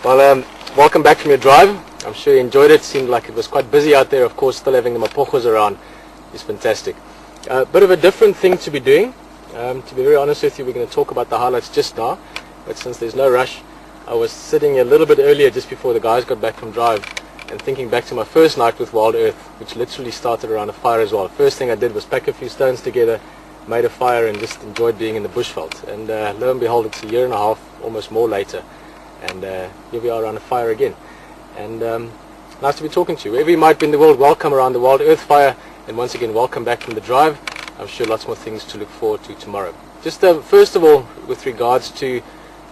Well, welcome back from your drive. I'm sure you enjoyed it. Seemed like it was quite busy out there. Of course, still having the mapochos around is fantastic. A bit of a different thing to be doing. To be very honest with you, we're going to talk about the highlights just now. But since there's no rush, I was sitting a little bit earlier just before the guys got back from drive and thinking back to my first night with Wild Earth, which literally started around a fire as well. First thing I did was pack a few stones together, made a fire and just enjoyed being in the bushveld. And lo and behold, it's a year and a half, almost more later. And here we are around a fire again. And nice to be talking to you. Wherever you might be in the world, welcome around the Wild Earth fire. And once again, welcome back from the drive. I'm sure lots more things to look forward to tomorrow. Just first of all, with regards to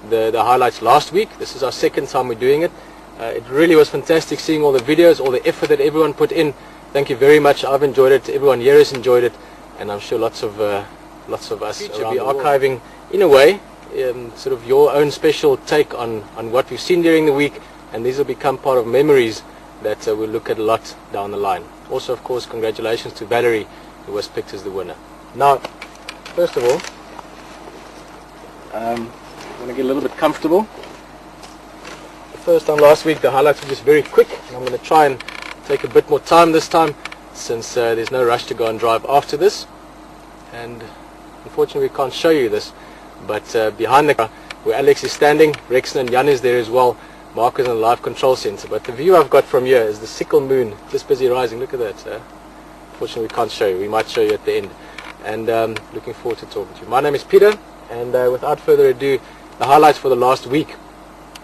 the highlights last week, this is our second time we're doing it. It really was fantastic seeing all the videos, all the effort that everyone put in. Thank you very much. I've enjoyed it. Everyone here has enjoyed it. And I'm sure lots of us will be archiving, in a way, sort of your own special take on what we've seen during the week, and these will become part of memories that we'll look at a lot down the line. Also, of course, congratulations to Valerie, who was picked as the winner. Now, first of all, I'm going to get a little bit comfortable. The first time last week, the highlights were just very quick, and I'm going to try and take a bit more time this time, since there's no rush to go and drive after this. And unfortunately, we can't show you this. But behind the car, where Alex is standing, Rexon and Jan is there as well. Mark is in the live control center. But the view I've got from here is the sickle moon, just busy rising. Look at that. Unfortunately, we can't show you. We might show you at the end. And looking forward to talking to you. My name is Pieter, and without further ado, the highlights for the last week.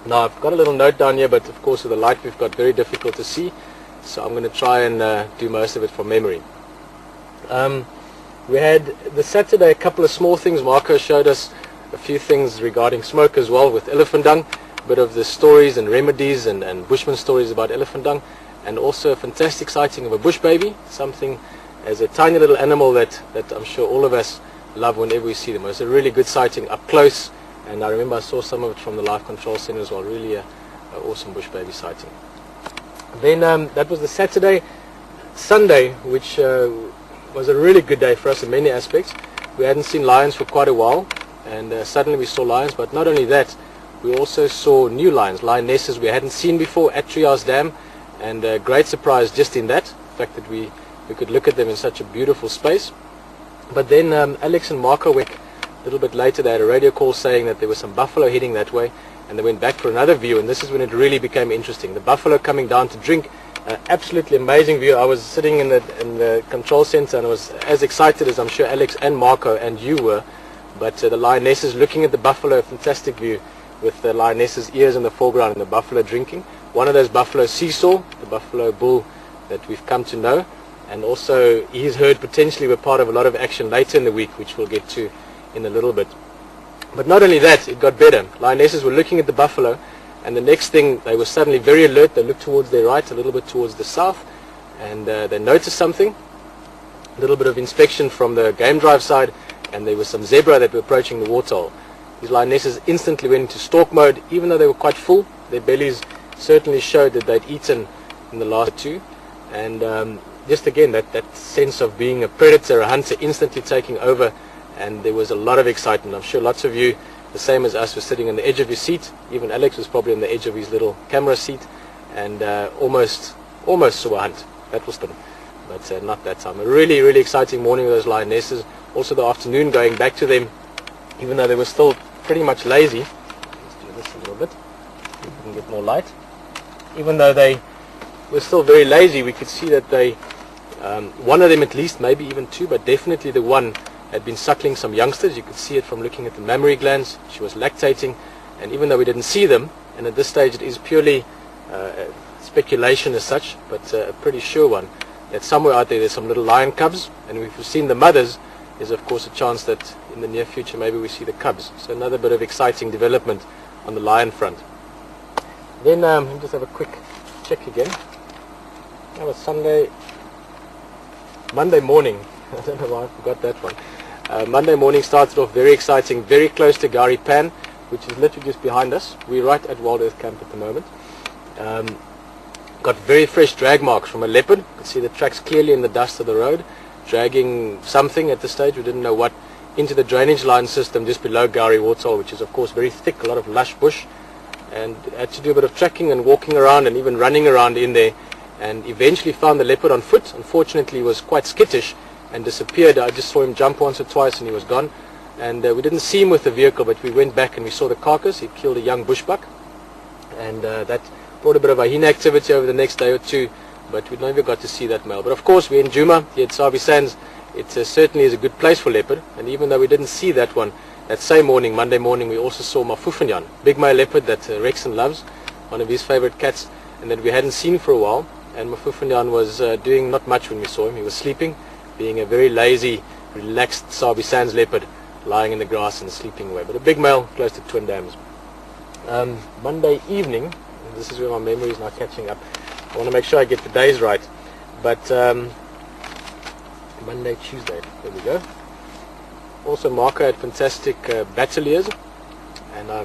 Now, I've got a little note down here, but of course, with the light we've got, very difficult to see. So I'm going to try and do most of it from memory. We had the Saturday a couple of small things. Marco showed us a few things regarding smoke as well with elephant dung, a bit of the stories and remedies and bushman stories about elephant dung, and also a fantastic sighting of a bush baby, something as a tiny little animal that I'm sure all of us love whenever we see them. It was a really good sighting up close, and I remember I saw some of it from the live control center as well. Really an awesome bush baby sighting. Then that was the Saturday. Sunday, which was a really good day for us in many aspects. We hadn't seen lions for quite a while, and suddenly we saw lions. But not only that, we also saw new lions, lionesses we hadn't seen before at Trias Dam, and a great surprise just in that, the fact that we could look at them in such a beautiful space. But then Alex and Marco went a little bit later. They had a radio call saying that there was some buffalo heading that way, and they went back for another view, and this is when it really became interesting. The buffalo coming down to drink. Absolutely amazing view. I was sitting in the control center and I was as excited as I'm sure Alex and Marco and you were. But the lionesses looking at the buffalo, fantastic view with the lionesses' ears in the foreground and the buffalo drinking. One of those buffalo seesaw, the buffalo bull that we've come to know, and also his herd potentially were part of a lot of action later in the week, which we'll get to in a little bit. But not only that, it got better. Lionesses were looking at the buffalo, and the next thing, they were suddenly very alert. They looked towards their right, a little bit towards the south, and they noticed something. A little bit of inspection from the game drive side, and there was some zebra that were approaching the waterhole. These lionesses instantly went into stalk mode, even though they were quite full. Their bellies certainly showed that they'd eaten in the last two. And just again, that sense of being a predator, a hunter, instantly taking over, and there was a lot of excitement. I'm sure lots of you, the same as us, were sitting on the edge of your seat. Even Alex was probably on the edge of his little camera seat, and almost saw a hunt. That was fun, but not that time. A really, really exciting morning with those lionesses. Also the afternoon going back to them, even though they were still pretty much lazy. Let's do this a little bit, we can get more light. Even though they were still very lazy, we could see that they, one of them at least, maybe even two, but definitely the one, had been suckling some youngsters. You could see it from looking at the mammary glands. She was lactating, and even though we didn't see them, and at this stage it is purely speculation as such, but a pretty sure one, that somewhere out there's some little lion cubs, and if we've seen the mothers, there's of course a chance that in the near future maybe we see the cubs. So another bit of exciting development on the lion front. Then let me just have a quick check again. That was Monday morning. I don't know why I forgot that one. Monday morning started off very exciting, very close to Gari Pan, which is literally just behind us. We're right at Wild Earth Camp at the moment. Got very fresh drag marks from a leopard. You can see the tracks clearly in the dust of the road, dragging something at this stage, we didn't know what, into the drainage line system just below Gari Waterhole, which is of course very thick, a lot of lush bush. and had to do a bit of tracking and walking around and even running around in there, and eventually found the leopard on foot. Unfortunately, he was quite skittish and disappeared. I just saw him jump once or twice and he was gone, and we didn't see him with the vehicle, but we went back and we saw the carcass. He killed a young bushbuck, and that brought a bit of hyena activity over the next day or two, but we never got to see that male. But of course, we're in Djuma here at Sabi Sands. It certainly is a good place for leopard, and even though we didn't see that one, that same morning, Monday morning, we also saw Mafufenjan, big male leopard that Rexon loves, one of his favorite cats, and that we hadn't seen for a while. And Mafufenjan was doing not much when we saw him. He was sleeping, being a very lazy, relaxed Sabi Sands leopard, lying in the grass and sleeping away. But a big male, close to twin dams. Monday evening, and this is where my memory is now catching up. I want to make sure I get the days right. But Monday, Tuesday, there we go. Also, Marco had fantastic battaliers, and I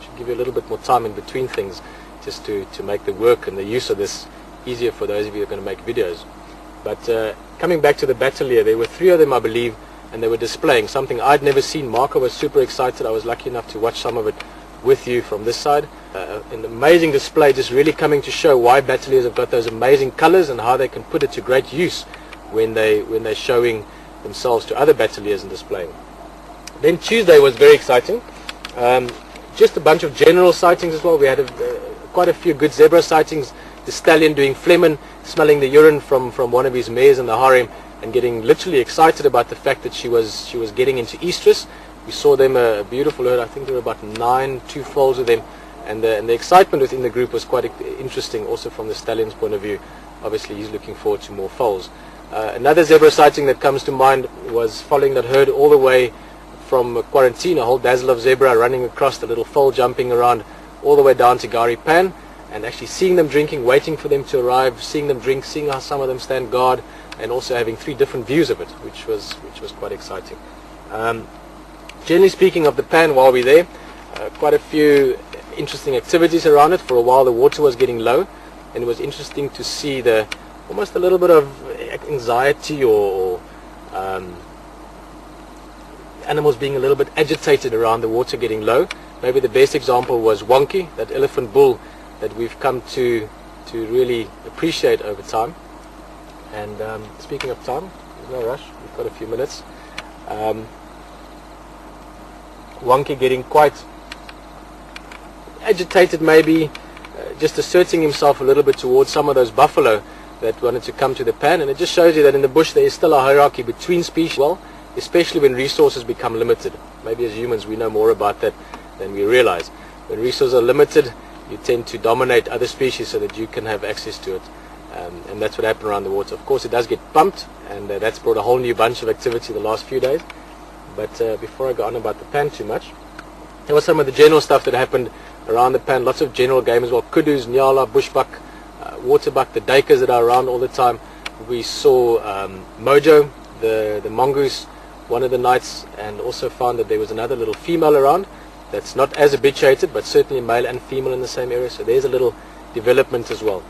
should give you a little bit more time in between things, just to make the work and the use of this easier for those of you who are going to make videos. But coming back to the battalier, there were 3 of them, I believe, and they were displaying something I'd never seen. Marco was super excited. I was lucky enough to watch some of it with you from this side. An amazing display, just really coming to show why battaliers have got those amazing colors and how they can put it to great use when they're showing themselves to other battaliers and displaying. Then Tuesday was very exciting. Just a bunch of general sightings as well. We had quite a few good zebra sightings. The stallion doing Flemen, smelling the urine from one of his mares in the harem, and getting literally excited about the fact that she was getting into estrus. We saw them, a beautiful herd. I think there were about 9, 2 foals of them, and the excitement within the group was quite interesting, also from the stallion's point of view. Obviously, he's looking forward to more foals. Another zebra sighting that comes to mind was following that herd all the way from Quarantine, a whole dazzle of zebra running across, the little foal jumping around all the way down to Gari Pan, and actually seeing them drinking, waiting for them to arrive, seeing them drink, seeing how some of them stand guard, and also having 3 different views of it, which was quite exciting. Generally speaking of the Pan, while we're there, quite a few interesting activities around it. For a while the water was getting low, and it was interesting to see almost a little bit of anxiety or animals being a little bit agitated around the water getting low. Maybe the best example was Wonky, that elephant bull that we've come to really appreciate over time. And speaking of time, there's no rush, we've got a few minutes. Wonky getting quite agitated, maybe just asserting himself a little bit towards some of those buffalo that wanted to come to the Pan. And it just shows you that in the bush there is still a hierarchy between species, well, especially when resources become limited. Maybe as humans we know more about that than we realize. When resources are limited, you tend to dominate other species so that you can have access to it, and that's what happened around the water. Of course, it does get pumped, and that's brought a whole new bunch of activity the last few days. But before I go on about the Pan too much, there was some of the general stuff that happened around the Pan. Lots of general game as well: kudus, nyala, bushbuck, waterbuck, the duikers that are around all the time. We saw Mojo, the mongoose, one of the nights, and also found that there was another little female around that's not as habituated, but certainly male and female in the same area. So there's a little development as well.